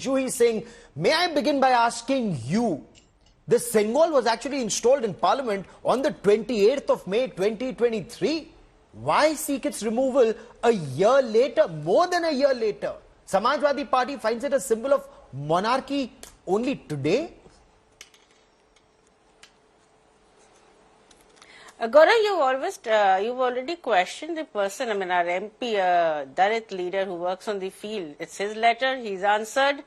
Juhie Singh. May I begin by asking you, the Sengol was actually installed in Parliament on the 28th of May 2023. Why seek its removal a year later, more than a year later? Samajwadi Party finds it a symbol of monarchy only today? Gaurav, you've already questioned the person. I mean, our MP, Dalit leader who works on the field. It's his letter. He's answered.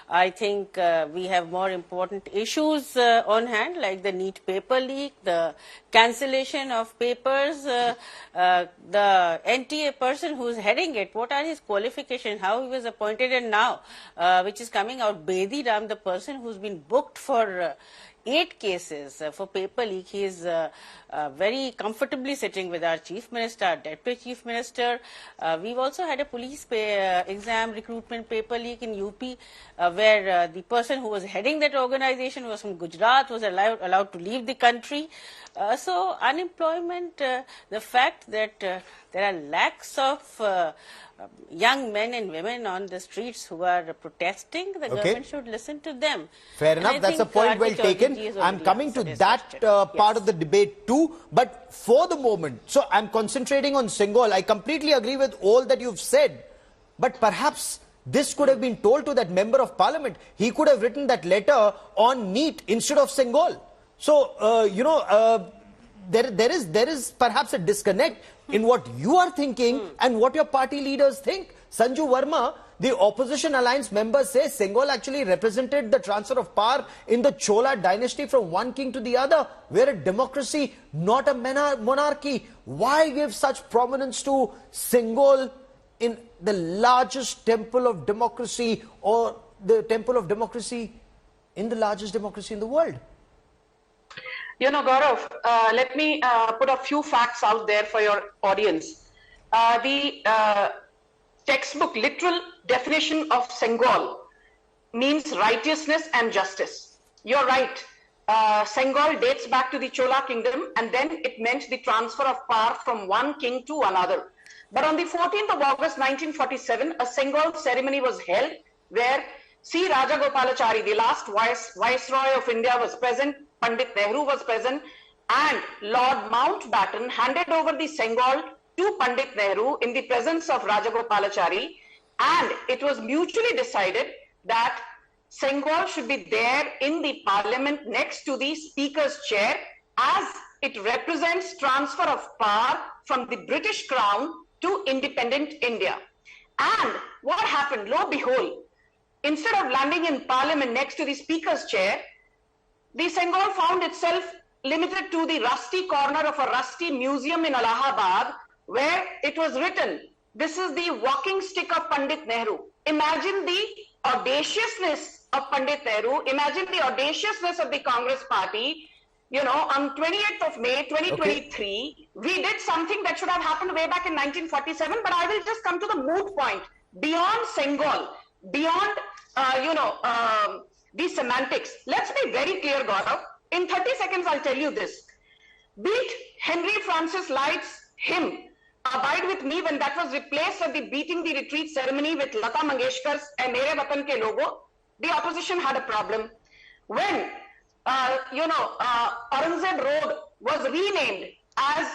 I think we have more important issues on hand, like the NEET paper leak, the cancellation of papers, the NTA person who's heading it. What are his qualifications? How he was appointed, and now, which is coming out, Bedi Ram, the person who's been booked for 8 cases for paper leak. He is very comfortably sitting with our Chief Minister, our Deputy Chief Minister. We've also had a police exam recruitment paper leak in UP where the person who was heading that organization was from Gujarat, was allowed to leave the country. So unemployment, the fact that there are lakhs of young men and women on the streets who are protesting, the government should listen to them. Fair enough, that's a point well taken. I'm coming to that part of the debate too, but for the moment, so I'm concentrating on Sengol. I completely agree with all that you've said, but perhaps this could have been told to that member of parliament. He could have written that letter on NEET instead of Sengol. So, there is perhaps a disconnect in what you are thinking and what your party leaders think. Sanju Verma, the opposition alliance member, says Sengol actually represented the transfer of power in the Chola dynasty from one king to the other. We're a democracy, not a monarchy. Why give such prominence to Sengol in the largest temple of democracy, or the temple of democracy in the largest democracy in the world? You know, Gaurav, let me put a few facts out there for your audience. The textbook literal definition of Sengol means righteousness and justice. You're right. Sengol dates back to the Chola kingdom, and then it meant the transfer of power from one king to another. But on the 14th of August 1947, a Sengol ceremony was held where C. Rajagopalachari, the last Viceroy of India, was present, Pandit Nehru was present, and Lord Mountbatten handed over the Sengol to Pandit Nehru in the presence of Rajagopalachari, and it was mutually decided that Sengol should be there in the parliament next to the speaker's chair, as it represents transfer of power from the British crown to independent India. And what happened? Lo and behold, instead of landing in parliament next to the speaker's chair, the Sengol found itself limited to the rusty corner of a rusty museum in Allahabad, where it was written, "This is the walking stick of Pandit Nehru." Imagine the audaciousness of Pandit Nehru. Imagine the audaciousness of the Congress party. You know, on 28th of May 2023, we did something that should have happened way back in 1947, but I will just come to the moot point. Beyond Sengol, beyond, the semantics, let's be very clear, Gaurav. In 30 seconds, I'll tell you this. Beat Henry Francis Light's hymn, "Abide with Me," when that was replaced at the Beating the Retreat ceremony with Lata Mangeshkar's Mere Watan Ke Logo, the opposition had a problem. When Aurangzeb Road was renamed as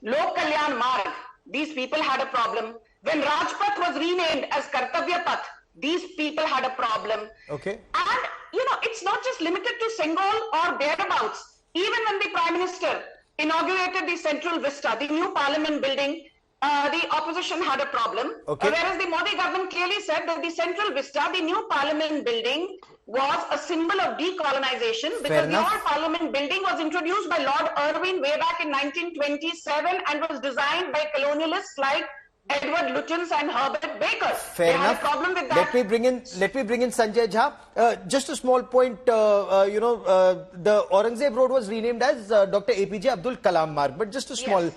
Lok Kalyan Marg, these people had a problem. When Rajpath was renamed as Kartavya Path, these people had a problem. Okay. And, it's not just limited to Sengol or thereabouts. Even when the Prime Minister inaugurated the Central Vista, the new Parliament building, the opposition had a problem. Okay. Whereas the Modi government clearly said that the Central Vista, the new Parliament building, was a symbol of decolonization, because the old Parliament building was introduced by Lord Irwin way back in 1927 and was designed by colonialists like Edward Lutyens and Herbert Baker. Fair enough. Had a problem with that. Let me bring in Sanjay Jha. Just a small point. The Aurangzeb Road was renamed as Dr. APJ Abdul Kalam Marg, but just a small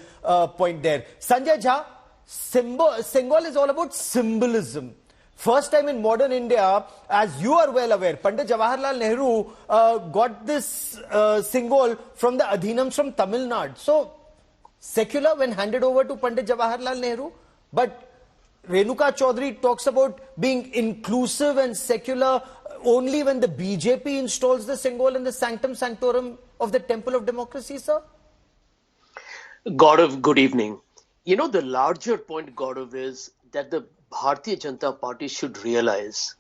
point there. Sanjay Jha, Sengol is all about symbolism. First time in modern India, as you are well aware, Pandit Jawaharlal Nehru got this Sengol from the Adhinams from Tamil Nadu. So, secular when handed over to Pandit Jawaharlal Nehru, but Renuka Chaudhary talks about being inclusive and secular only when the BJP installs the Sengol in the sanctum sanctorum of the temple of democracy, sir? Gaurav, good evening. You know, the larger point, Gaurav, is that the Bharatiya Janata Party should realize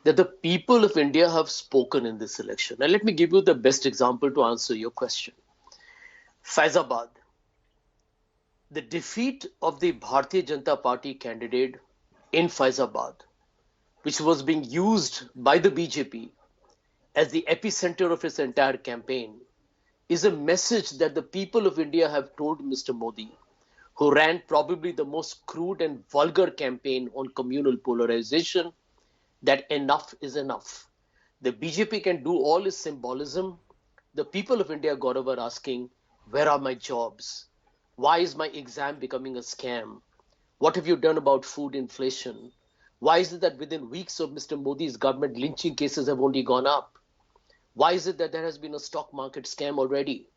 that the people of India have spoken in this election. Now, let me give you the best example to answer your question. Faizabad. The defeat of the Bharatiya Janata Party candidate in Faizabad, which was being used by the BJP as the epicenter of its entire campaign, is a message that the people of India have told Mr. Modi, who ran probably the most crude and vulgar campaign on communal polarization, that enough is enough. The BJP can do all its symbolism. The people of India, Gaurav, are asking, where are my jobs? Why is my exam becoming a scam? What have you done about food inflation? Why is it that within weeks of Mr. Modi's government, lynching cases have only gone up? Why is it that there has been a stock market scam already?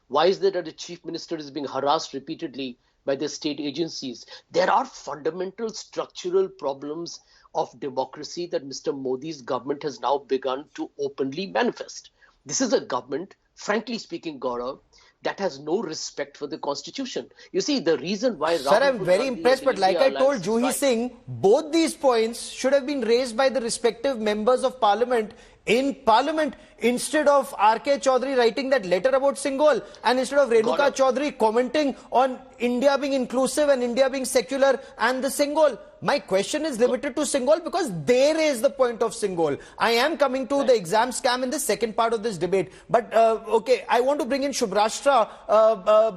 Why is it that the chief minister is being harassed repeatedly by the state agencies? There are fundamental structural problems of democracy that Mr. Modi's government has now begun to openly manifest. This is a government, frankly speaking, Gaurav, that has no respect for the constitution. You see, the reason why... Sir, I'm very impressed, but like I told Juhie Singh, both these points should have been raised by the respective members of parliament in parliament instead of R.K. Chaudhary writing that letter about Sengol and instead of Renuka Chaudhary commenting on India being inclusive and India being secular and the Sengol. My question is limited to Sengol because they raise the point of Sengol. I am coming to the exam scam in the second part of this debate. But, okay, I want to bring in Subhrashtra.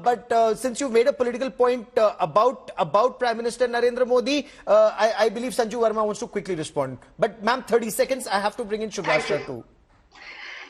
But since you've made a political point about Prime Minister Narendra Modi, I believe Sanju Verma wants to quickly respond. But, ma'am, 30 seconds, I have to bring in Subhrashtra too.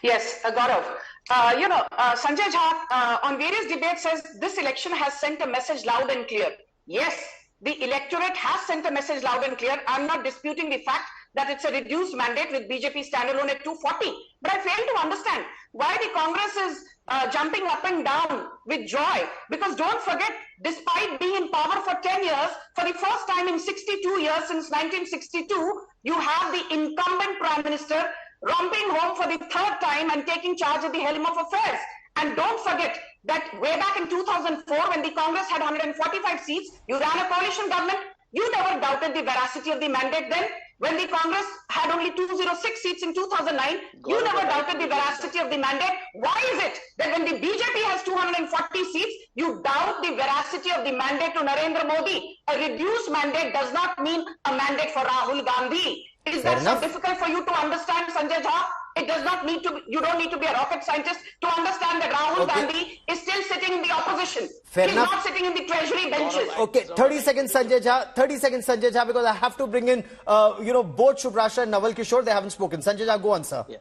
Yes, Gaurav. Sanjay Jha on various debates says this election has sent a message loud and clear. Yes, the electorate has sent a message loud and clear. I'm not disputing the fact that it's a reduced mandate with BJP standalone at 240. But I fail to understand why the Congress is jumping up and down with joy. Because don't forget, despite being in power for 10 years, for the first time in 62 years since 1962, you have the incumbent Prime Minister romping home for the third time and taking charge at the helm of affairs. And don't forget that way back in 2004, when the Congress had 145 seats, you ran a coalition government. You never doubted the veracity of the mandate then. When the Congress had only 206 seats in 2009, you never doubted the veracity of the mandate. Why is it that when the BJP has 240 seats, you doubt the veracity of the mandate to Narendra Modi? A reduced mandate does not mean a mandate for Rahul Gandhi. Is that so difficult for you to understand, Sanjay Jha? It does not need to be, you don't need to be a rocket scientist to understand that Rahul Gandhi is still sitting in the opposition. He's not sitting in the treasury benches. Okay, 30 seconds, Sanjay Jha. 30 seconds, Sanjay Jha, because I have to bring in, both Subhrashtra and Naval Kishore. They haven't spoken. Sanjay Jha, go on, sir. Yeah.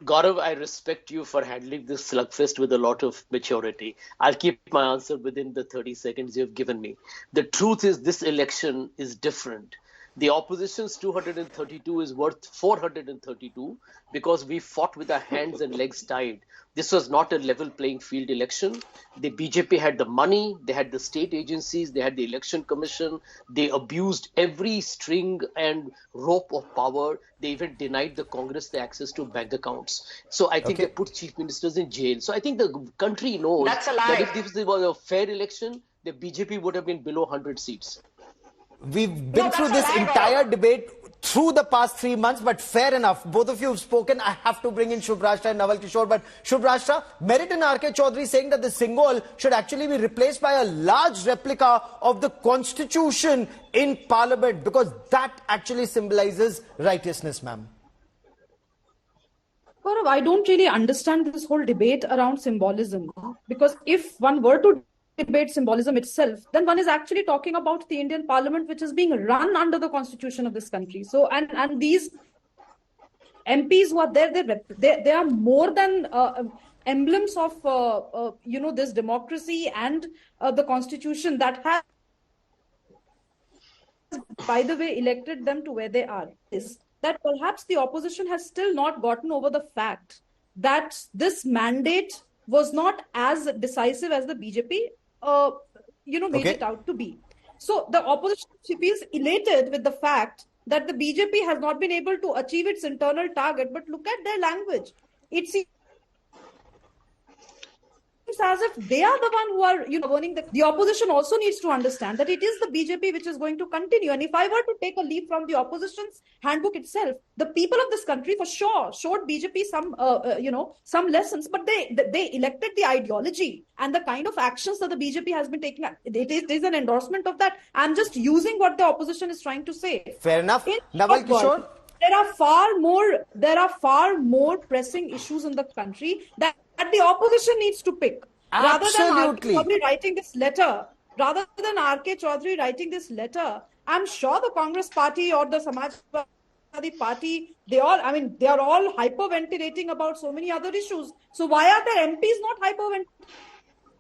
Gaurav, I respect you for handling this slugfest with a lot of maturity. I'll keep my answer within the 30 seconds you've given me. The truth is this election is different. The opposition's 232 is worth 432 because we fought with our hands and legs tied. This was not a level playing field election. The BJP had the money, they had the state agencies, they had the election commission. They abused every string and rope of power. They even denied the Congress the access to bank accounts. So I think they put chief ministers in jail. So I think the country knows that if this was a fair election, the BJP would have been below 100 seats. We've been through this entire debate through the past 3 months, but fair enough. Both of you have spoken. I have to bring in Subhrashtra and Naval Kishore. But Subhrashtra, Merit and R.K. Chaudhary saying that the Sengol should actually be replaced by a large replica of the Constitution in Parliament because that actually symbolizes righteousness, ma'am. Gaurav, I don't really understand this whole debate around symbolism because if one were to debate symbolism itself, then one is actually talking about the Indian Parliament, which is being run under the constitution of this country. So, and these MPs who are there, they are more than emblems of this democracy and the constitution that has, by the way, elected them to where they are. Is that perhaps the opposition has still not gotten over the fact that this mandate was not as decisive as the BJP made it out to be. So the opposition feels elated with the fact that the BJP has not been able to achieve its internal target. But look at their language. It seems as if they are the one who are, governing. The opposition also needs to understand that it is the BJP which is going to continue. And if I were to take a leaf from the opposition's handbook itself, the people of this country for sure showed BJP some lessons, but they elected the ideology and the kind of actions that the BJP has been taking. It is an endorsement of that. I'm just using what the opposition is trying to say. Fair enough. Naval Kishore? There are far more pressing issues in the country that the opposition needs to pick. Absolutely. Rather than R.K. Chaudhary writing this letter, I'm sure the Congress party or the Samajwadi Party, they are all hyperventilating about so many other issues. So why are their MPs not hyperventilating?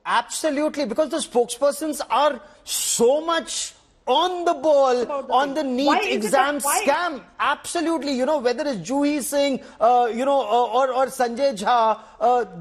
Absolutely, because the spokespersons are so much on the ball on the NEET exam scam. Absolutely, whether it's Juhie Singh, or Sanjay Jha,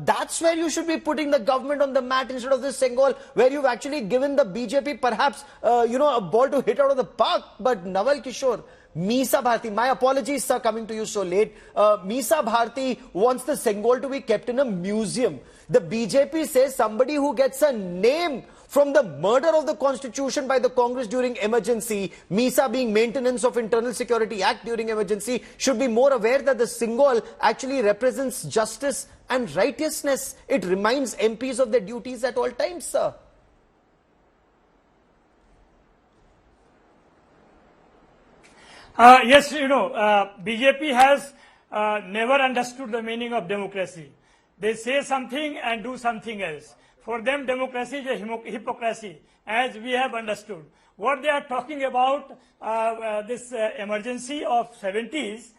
that's where you should be putting the government on the mat instead of this Sengol, where you've actually given the BJP perhaps, a ball to hit out of the park. But Naval Kishore, Meesa Bharti, my apologies, sir, coming to you so late. Meesa Bharti wants the Sengol to be kept in a museum. The BJP says somebody who gets a name from the murder of the constitution by the Congress during emergency, Meesa being Maintenance of Internal Security Act during emergency, should be more aware that the Sengol actually represents justice and righteousness. It reminds MPs of their duties at all times, sir. Yes, BJP has never understood the meaning of democracy. They say something and do something else. For them, democracy is a hypocrisy, as we have understood. What they are talking about, this emergency of 70s,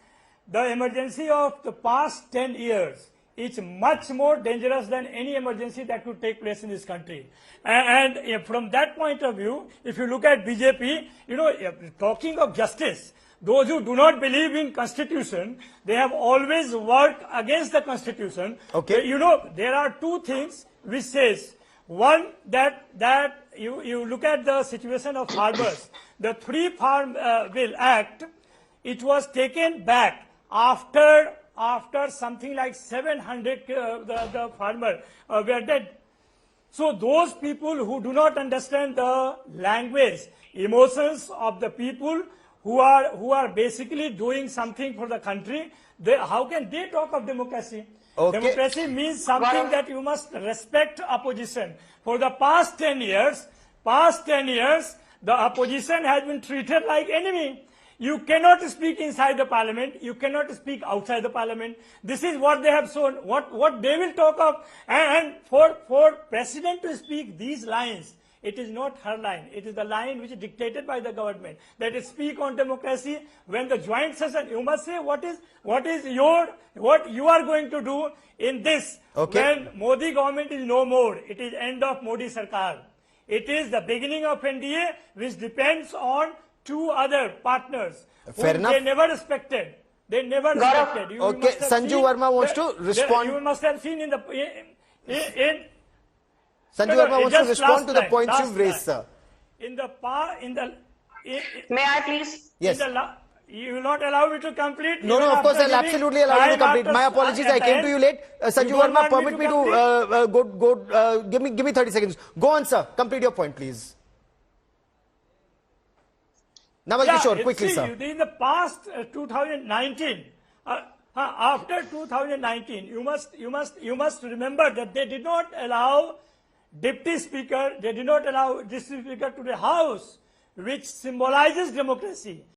the emergency of the past 10 years is much more dangerous than any emergency that could take place in this country. And from that point of view, if you look at BJP, talking of justice, those who do not believe in constitution, they have always worked against the constitution. Okay. There are two things which says, one, that you look at the situation of farmers. The Three Farm Bill Act, it was taken back after something like 700 the farmers were dead. So those people who do not understand the language, emotions of the people who are basically doing something for the country, how can they talk of democracy? Okay. Democracy means something that you must respect opposition. For the past 10 years, the opposition has been treated like enemy. You cannot speak inside the parliament. You cannot speak outside the parliament. This is what they have shown, what they will talk of. And for president to speak these lines, it is not her line. It is the line which is dictated by the government. That is, speak on democracy. When the joint session, you must say what you are going to do in this. Okay. When Modi government is no more, it is end of Modi Sarkar. It is the beginning of NDA, which depends on two other partners. Fair enough. They never respected. Okay, Sanju Verma wants to respond. You must have seen in Sanju Verma wants to respond to the points you've raised, sir. May I please? Yes. You will not allow me to complete? No, of course, I'll absolutely allow you to complete. My apologies, I came to you late. Sanju Verma, permit me to give me 30 seconds. Go on, sir. Complete your point, please. Naval Kishore, quickly, sir. In the past 2019, after 2019, you must remember that they did not allow Deputy Speaker, they did not allow Deputy Speaker to the House, which symbolizes democracy.